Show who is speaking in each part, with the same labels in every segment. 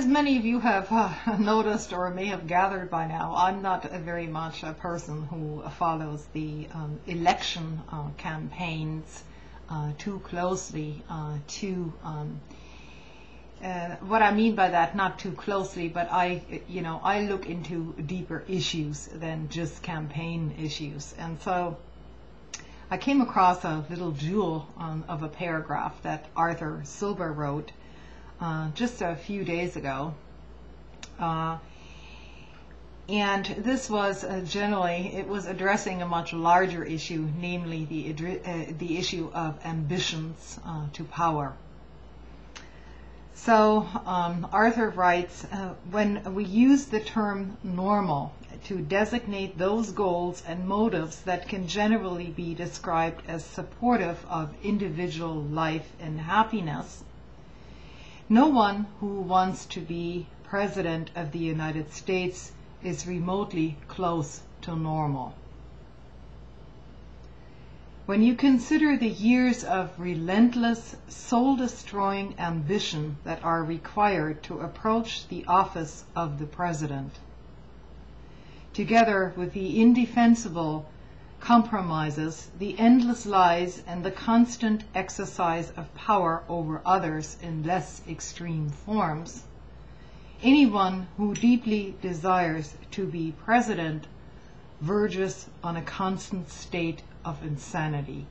Speaker 1: As many of you have noticed or may have gathered by now, I'm not very much a person who follows the election campaigns too closely. What I mean by that, not too closely, but I look into deeper issues than just campaign issues. And so I came across a little jewel of a paragraph that Arthur Silber wrote just a few days ago, and this was it was addressing a much larger issue, namely the issue of ambitions to power. So Arthur writes, when we use the term normal to designate those goals and motives that can generally be described as supportive of individual life and happiness, no one who wants to be President of the United States is remotely close to normal. When you consider the years of relentless, soul-destroying ambition that are required to approach the office of the President, together with the indefensible compromises, the endless lies, and the constant exercise of power over others in less extreme forms, anyone who deeply desires to be president verges on a constant state of insanity.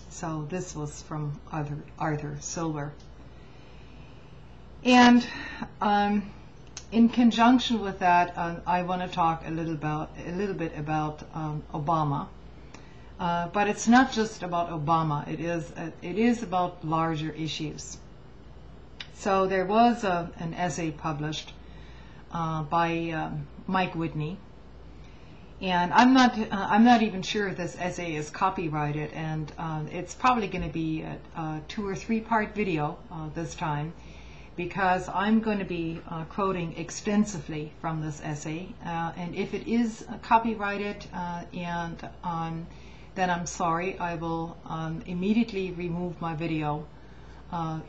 Speaker 1: So this was from Arthur Silber. And in conjunction with that, I want to talk a little bit about Obama, but it's not just about Obama. It is about larger issues. So there was an essay published by Mike Whitney, and I'm not even sure if this essay is copyrighted, and it's probably going to be a 2 or 3 part video this time, because I'm going to be quoting extensively from this essay, and if it is copyrighted, then I'm sorry. I will immediately remove my video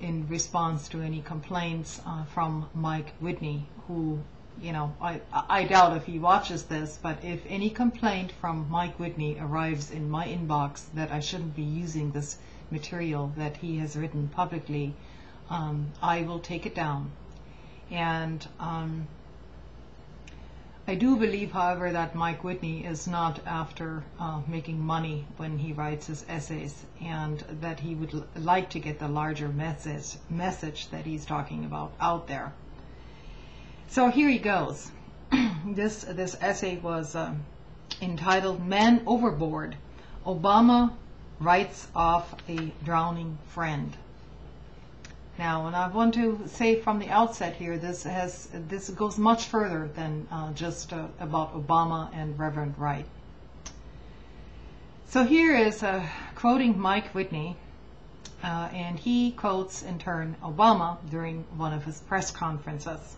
Speaker 1: in response to any complaints from Mike Whitney, who, I doubt if he watches this, but if any complaint from Mike Whitney arrives in my inbox that I shouldn't be using this material that he has written publicly, I will take it down. And I do believe, however, that Mike Whitney is not after making money when he writes his essays, and that he would like to get the larger message that he's talking about out there. So here he goes. This essay was entitled "Man Overboard. Obama Writes Off a Drowning Friend." Now, and I want to say from the outset here, this goes much further than just about Obama and Reverend Wright. So here is quoting Mike Whitney, and he quotes in turn Obama during one of his press conferences.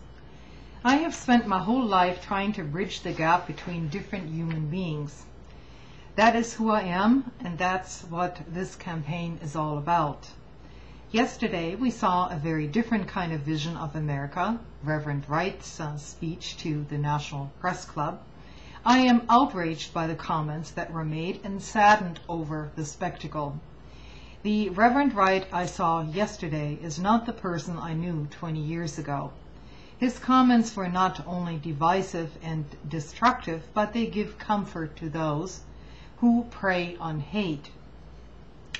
Speaker 1: "I have spent my whole life trying to bridge the gap between different human beings. That is who I am, and that's what this campaign is all about. Yesterday, we saw a very different kind of vision of America, Reverend Wright's speech to the National Press Club. I am outraged by the comments that were made and saddened over the spectacle. The Reverend Wright I saw yesterday is not the person I knew 20 years ago. His comments were not only divisive and destructive, but they give comfort to those who prey on hate.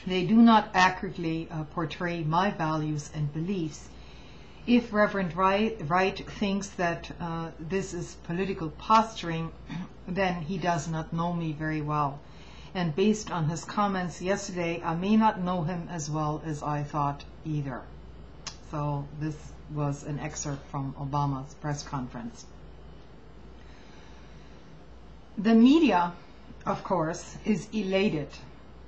Speaker 1: They do not accurately portray my values and beliefs. If Reverend Wright thinks that this is political posturing, then he does not know me very well. And based on his comments yesterday, I may not know him as well as I thought either." So this was an excerpt from Obama's press conference. The media, of course, is elated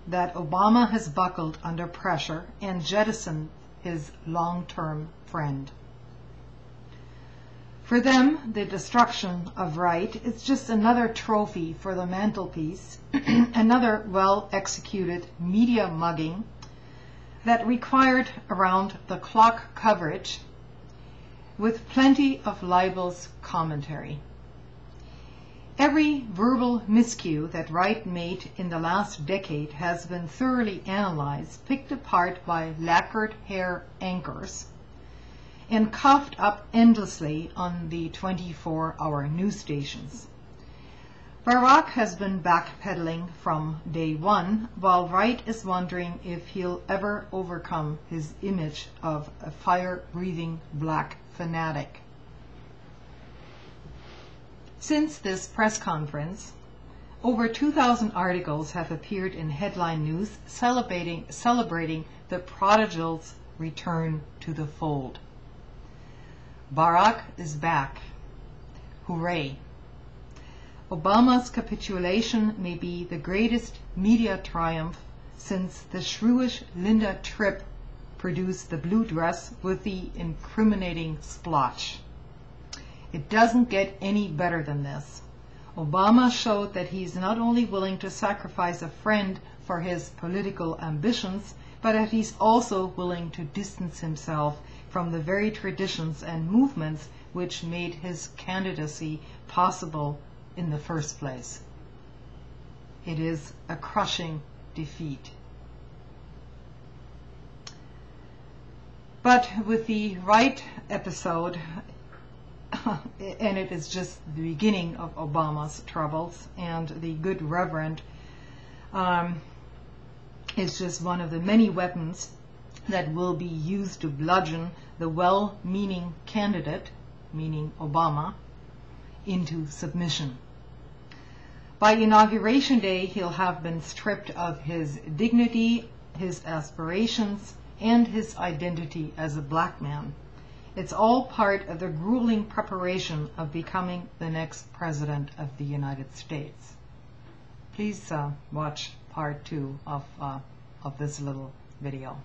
Speaker 1: that Obama has buckled under pressure and jettisoned his long-term friend. For them, the destruction of Wright is just another trophy for the mantelpiece, another well-executed media mugging, that required around-the-clock coverage with plenty of libelous commentary. Every verbal miscue that Wright made in the last decade has been thoroughly analyzed, picked apart by lacquered hair anchors, and coughed up endlessly on the 24-hour news stations. Barack has been backpedaling from day one, while Wright is wondering if he'll ever overcome his image of a fire-breathing black fanatic. Since this press conference, over 2,000 articles have appeared in headline news celebrating the prodigal's return to the fold. Barack is back. Hooray! Obama's capitulation may be the greatest media triumph since the shrewish Linda Tripp produced the blue dress with the incriminating splotch. It doesn't get any better than this. Obama showed that he's not only willing to sacrifice a friend for his political ambitions, but that he's also willing to distance himself from the very traditions and movements which made his candidacy possible in the first place. It is a crushing defeat. But with the Wright episode, and it is just the beginning of Obama's troubles, and the good Reverend is just one of the many weapons that will be used to bludgeon the well-meaning candidate, meaning Obama, into submission. By Inauguration Day, he'll have been stripped of his dignity, his aspirations, and his identity as a black man. It's all part of the grueling preparation of becoming the next President of the United States. Please watch part 2 of this little video.